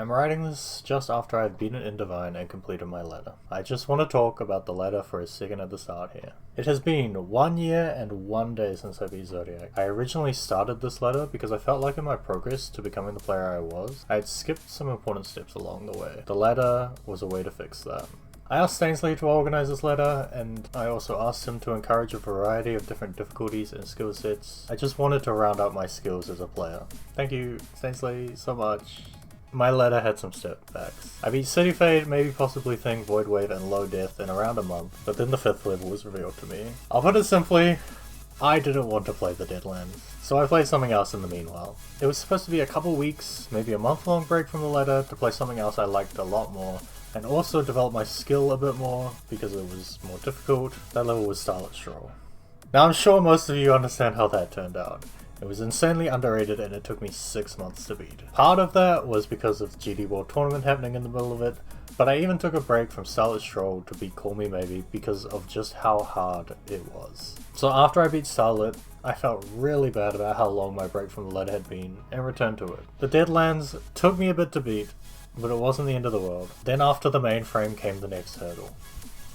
I'm writing this just after I've beaten Indivine and completed my ladder. I just want to talk about the ladder for a second at the start here. It has been 1 year and 1 day since I beat Zodiac. I originally started this ladder because I felt like in my progress to becoming the player I was, I had skipped some important steps along the way. The ladder was a way to fix that. I asked Stainsley to organize this ladder, and I also asked him to encourage a variety of different difficulties and skill sets. I just wanted to round out my skills as a player. Thank you, Stainsley, so much. My ladder had some setbacks. I beat City Fade, maybe possibly Thing, Void Wave, and Low Death in around a month, but then the 5th level was revealed to me. I'll put it simply, I didn't want to play the Deadlands, so I played something else in the meanwhile. It was supposed to be a couple weeks, maybe a month-long break from the ladder to play something else I liked a lot more, and also develop my skill a bit more because it was more difficult. That level was Starlit Stroll. Now I'm sure most of you understand how that turned out. It was insanely underrated and it took me 6 months to beat. Part of that was because of the GD World Tournament happening in the middle of it, but I even took a break from Starlit Stroll to beat Call Me Maybe because of just how hard it was. So after I beat Starlit, I felt really bad about how long my break from the ladder had been and returned to it. The Deadlands took me a bit to beat, but it wasn't the end of the world. Then after the mainframe came the next hurdle.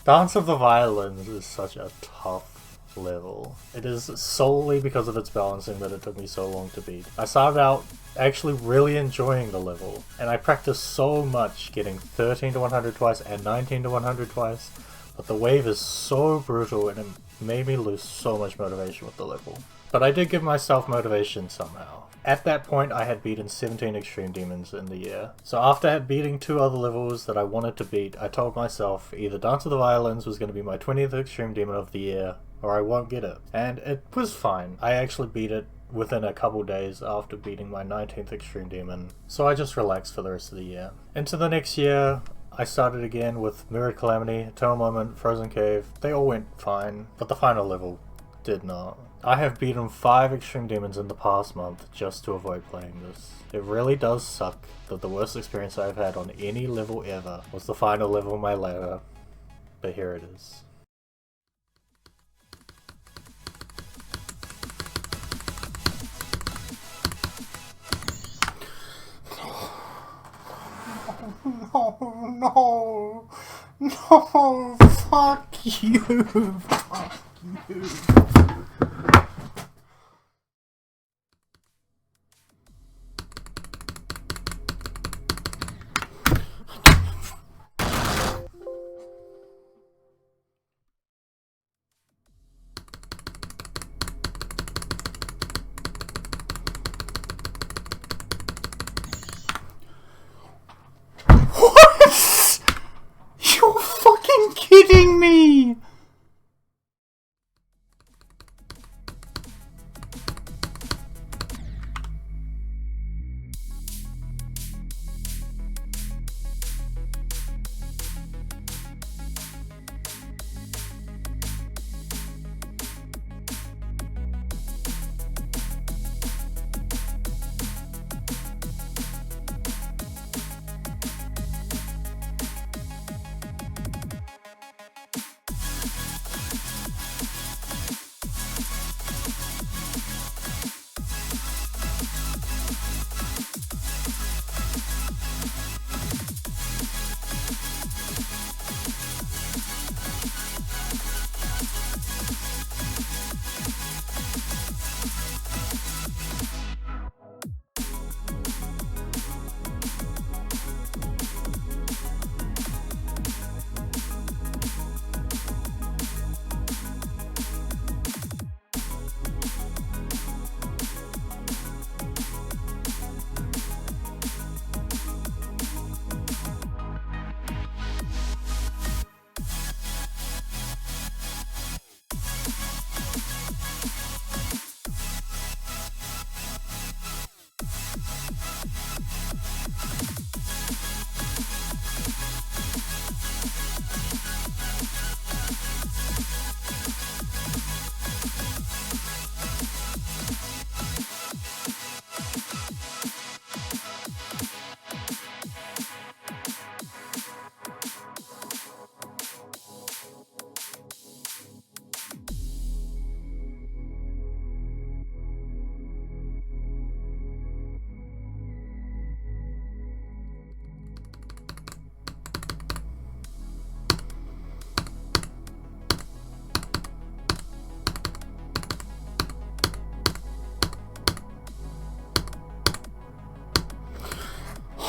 Dance of the Violins is such a tough level. It is solely because of its balancing that it took me so long to beat. I started out actually really enjoying the level, and I practiced so much getting 13 to 100 twice and 19 to 100 twice, but the wave is so brutal and it made me lose so much motivation with the level. But I did give myself motivation somehow. At that point I had beaten 17 Extreme Demons in the year. So after beating 2 other levels that I wanted to beat, I told myself either Dance of the Violins was going to be my 20th Extreme Demon of the year, or I won't get it. And it was fine. I actually beat it within a couple days after beating my 19th Extreme Demon, so I just relaxed for the rest of the year. Into the next year, I started again with Mirrored Calamity, Eternal Moment, Frozen Cave. They all went fine, but the final level did not. I have beaten 5 Extreme Demons in the past month just to avoid playing this. It really does suck that the worst experience I've had on any level ever was the final level of my ladder, but here it is. No, fuck you, fuck you. What? You're fucking kidding me!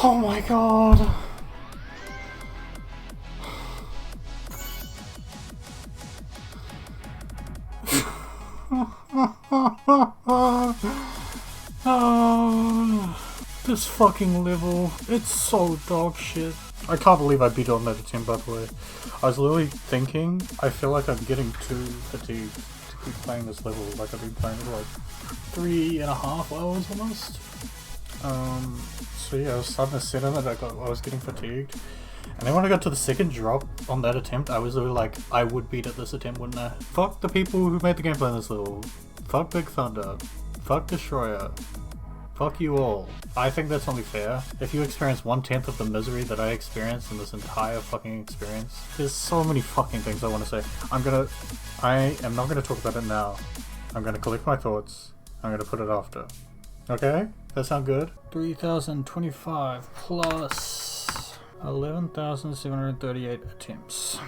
Oh my god! This fucking level, it's so dog shit. I can't believe I beat on that attempt, by the way. I was literally thinking, I feel like I'm getting too fatigued to keep playing this level. Like I've been playing it for like 3.5 hours almost. So yeah, I was starting to sit in it, I was getting fatigued. And then when I got to the second drop on that attempt, I was literally like, I would beat at this attempt, wouldn't I? Fuck the people who made the gameplay in this level. Fuck Big Thunder. Fuck Destroyer. Fuck you all. I think that's only fair. If you experience 1/10 of the misery that I experienced in this entire fucking experience, there's so many fucking things I want to say. I am not gonna talk about it now. I'm gonna collect my thoughts. I'm gonna put it after. Okay? That sound good? 3,025 plus 11,738 attempts.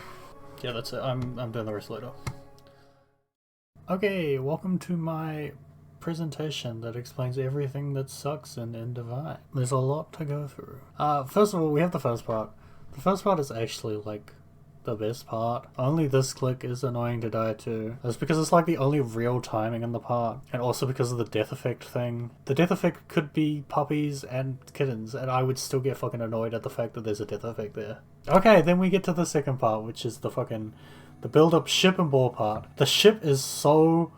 Yeah, that's it. I'm doing the rest later. Okay, welcome to my presentation that explains everything that sucks in Indivine. There's a lot to go through. First of all, we have the first part. The first part is actually like the best part. Only this click is annoying to die to. That's because it's like the only real timing in the part, and also because of the death effect thing. The death effect could be puppies and kittens, and I would still get fucking annoyed at the fact that there's a death effect there. Okay, then we get to the second part, which is the build-up ship and ball part. The ship is so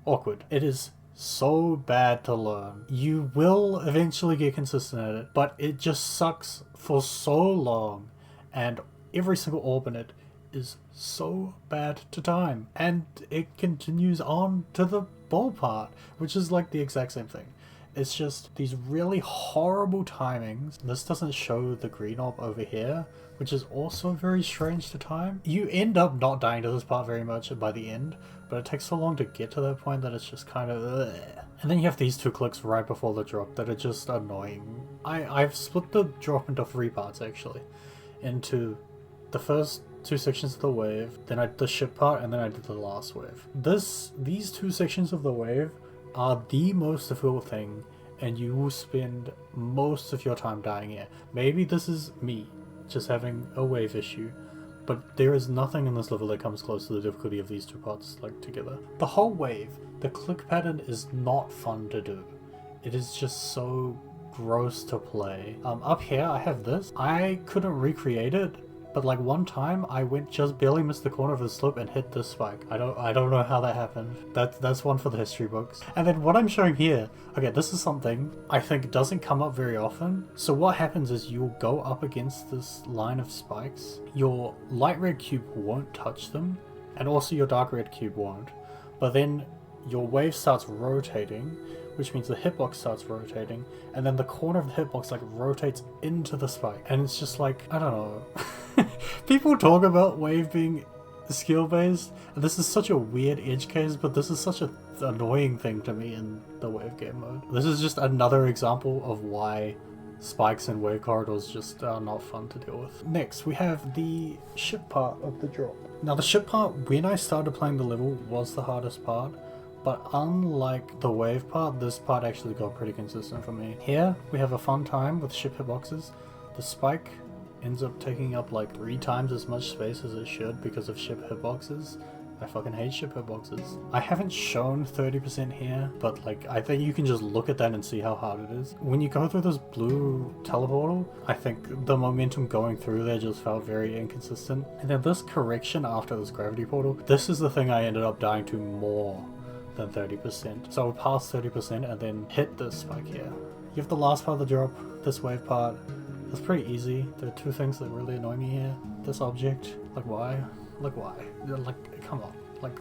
awkward. It is so bad to learn. You will eventually get consistent at it, but it just sucks for so long, and every single orb in it is so bad to time. And it continues on to the ball part, which is like the exact same thing. It's just these really horrible timings. This doesn't show the green orb over here, which is also very strange to time. You end up not dying to this part very much by the end, but it takes so long to get to that point that it's just kind of ugh. And then you have these two clicks right before the drop that are just annoying. I've split the drop into 3 parts actually. Into the first 2 sections of the wave, then I did the ship part, and then I did the last wave. These 2 sections of the wave are the most difficult thing, and you will spend most of your time dying here. Maybe this is me just having a wave issue, but there is nothing in this level that comes close to the difficulty of these 2 parts like together. The whole wave, the click pattern is not fun to do. It is just so gross to play. Up here I have this. I couldn't recreate it, but like one time I just barely missed the corner of the slope and hit this spike. I don't know how that happened. That's one for the history books. And then what I'm showing here, okay, this is something I think doesn't come up very often. So what happens is you'll go up against this line of spikes. Your light red cube won't touch them, and also your dark red cube won't. But then your wave starts rotating, which means the hitbox starts rotating, and then the corner of the hitbox like rotates into the spike. And it's just like, I don't know. People talk about wave being skill based, and this is such a weird edge case, but this is such an annoying thing to me in the wave game mode. This is just another example of why spikes and wave corridors just are not fun to deal with. Next, we have the ship part of the drop. Now the ship part, when I started playing the level, was the hardest part. But unlike the wave part, this part actually got pretty consistent for me. Here, we have a fun time with ship hitboxes. The spike ends up taking up like 3 times as much space as it should because of ship hitboxes. I fucking hate ship hitboxes. I haven't shown 30% here, but like I think you can just look at that and see how hard it is. When you go through this blue teleportal, I think the momentum going through there just felt very inconsistent. And then this correction after this gravity portal, this is the thing I ended up dying to more than 30%. So I would pass 30% and then hit this spike here. You have the last part of the drop, this wave part. It's pretty easy. There are 2 things that really annoy me here. This object, like why? Like why? Like, come on. Like,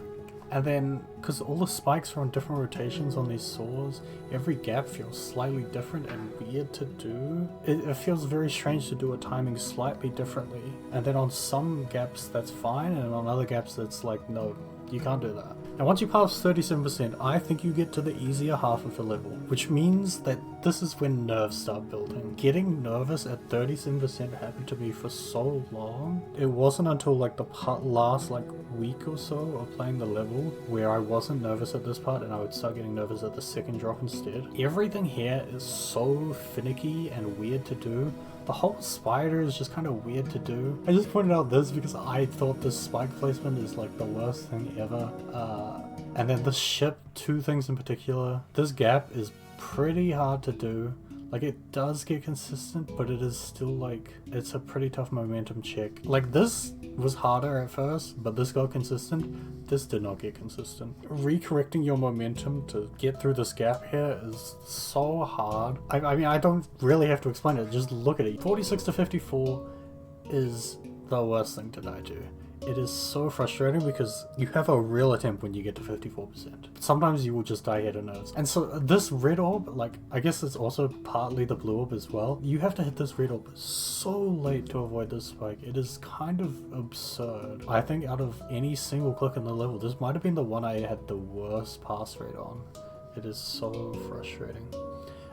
and then, because all the spikes are on different rotations on these saws, every gap feels slightly different and weird to do. It feels very strange to do a timing slightly differently. And then on some gaps that's fine, and on other gaps that's like, no, you can't do that. And once you pass 37%, I think you get to the easier half of the level, which means that this is when nerves start building. Getting nervous at 37% happened to me for so long. It wasn't until like the last like week or so of playing the level where I wasn't nervous at this part and I would start getting nervous at the second drop instead. Everything here is so finicky and weird to do. The whole spider is just kind of weird to do. I just pointed out this because I thought this spike placement is like the worst thing ever. And then the ship, two things in particular. This gap is pretty hard to do. Like, it does get consistent, but it is still like, it's a pretty tough momentum check. Like, this was harder at first, but this got consistent. This did not get consistent. Recorrecting your momentum to get through this gap here is so hard. I mean, I don't really have to explain it, just look at it. 46 to 54 is the worst thing to die to. It is so frustrating because you have a real attempt when you get to 54%. Sometimes you will just die here to nerves. And so this red orb, like, I guess it's also partly the blue orb as well. You have to hit this red orb so late to avoid this spike. It is kind of absurd. I think out of any single click in the level, this might have been the one I had the worst pass rate on. It is so frustrating.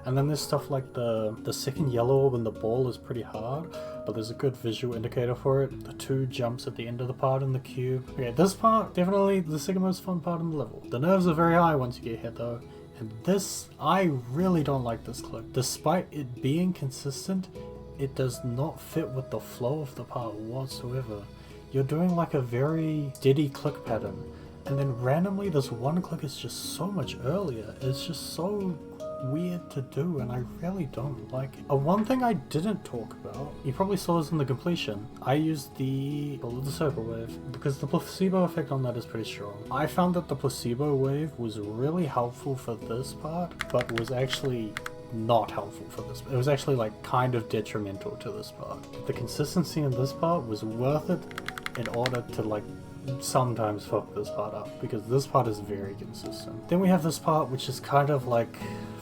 And then there's stuff like the second yellow orb and the ball is pretty hard, but there's a good visual indicator for it. The two jumps at the end of the part in the cube. Okay, this part, definitely the second most fun part in the level. The nerves are very high once you get hit though. And this, I really don't like this click. Despite it being consistent, it does not fit with the flow of the part whatsoever. You're doing like a very steady click pattern. And then randomly this one click is just so much earlier. It's just so weird to do and I really don't like it. One thing I didn't talk about, you probably saw this in the completion, I used the circle wave because the placebo effect on that is pretty strong. I found that the placebo wave was really helpful for this part, but was actually not helpful for this. It was actually like kind of detrimental to this part. The consistency in this part was worth it in order to like sometimes fuck this part up because this part is very consistent. Then we have this part which is kind of like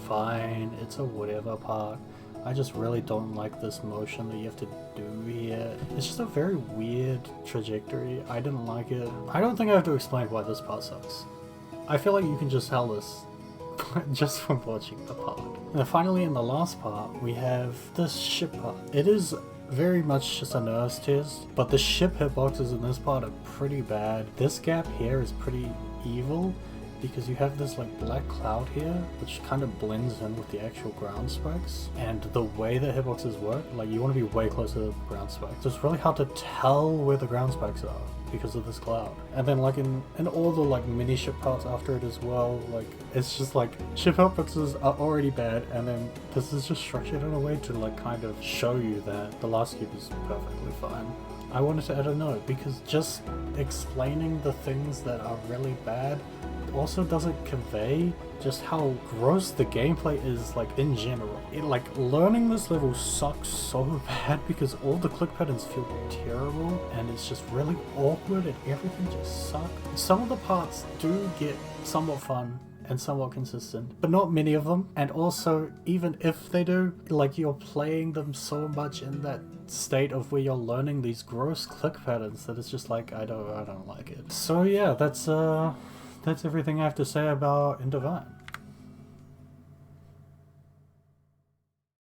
fine, it's a whatever part. I just really don't like this motion that you have to do here. It's just a very weird trajectory. I didn't like it. I don't think I have to explain why this part sucks. I feel like you can just tell this just from watching the part. And then finally in the last part we have this ship part. It is very much just a nerves test, but the ship hitboxes in this part are pretty bad. This gap here is pretty evil because you have this like black cloud here which kind of blends in with the actual ground spikes, and the way that hitboxes work, like you want to be way closer to the ground spikes, so it's really hard to tell where the ground spikes are because of this cloud. And then like in all the like mini ship parts after it as well, like it's just like ship hitboxes are already bad, and then this is just structured in a way to like kind of show you that the last cube is perfectly fine. I wanted to add a note because just explaining the things that are really bad also doesn't convey just how gross the gameplay is like in general. Like learning this level sucks so bad because all the click patterns feel terrible and it's just really awkward and everything just sucks. Some of the parts do get somewhat fun and somewhat consistent, but not many of them. And also, even if they do, like you're playing them so much in that state of where you're learning these gross click patterns that it's just like I don't like it. So yeah, that's everything I have to say about Indivine.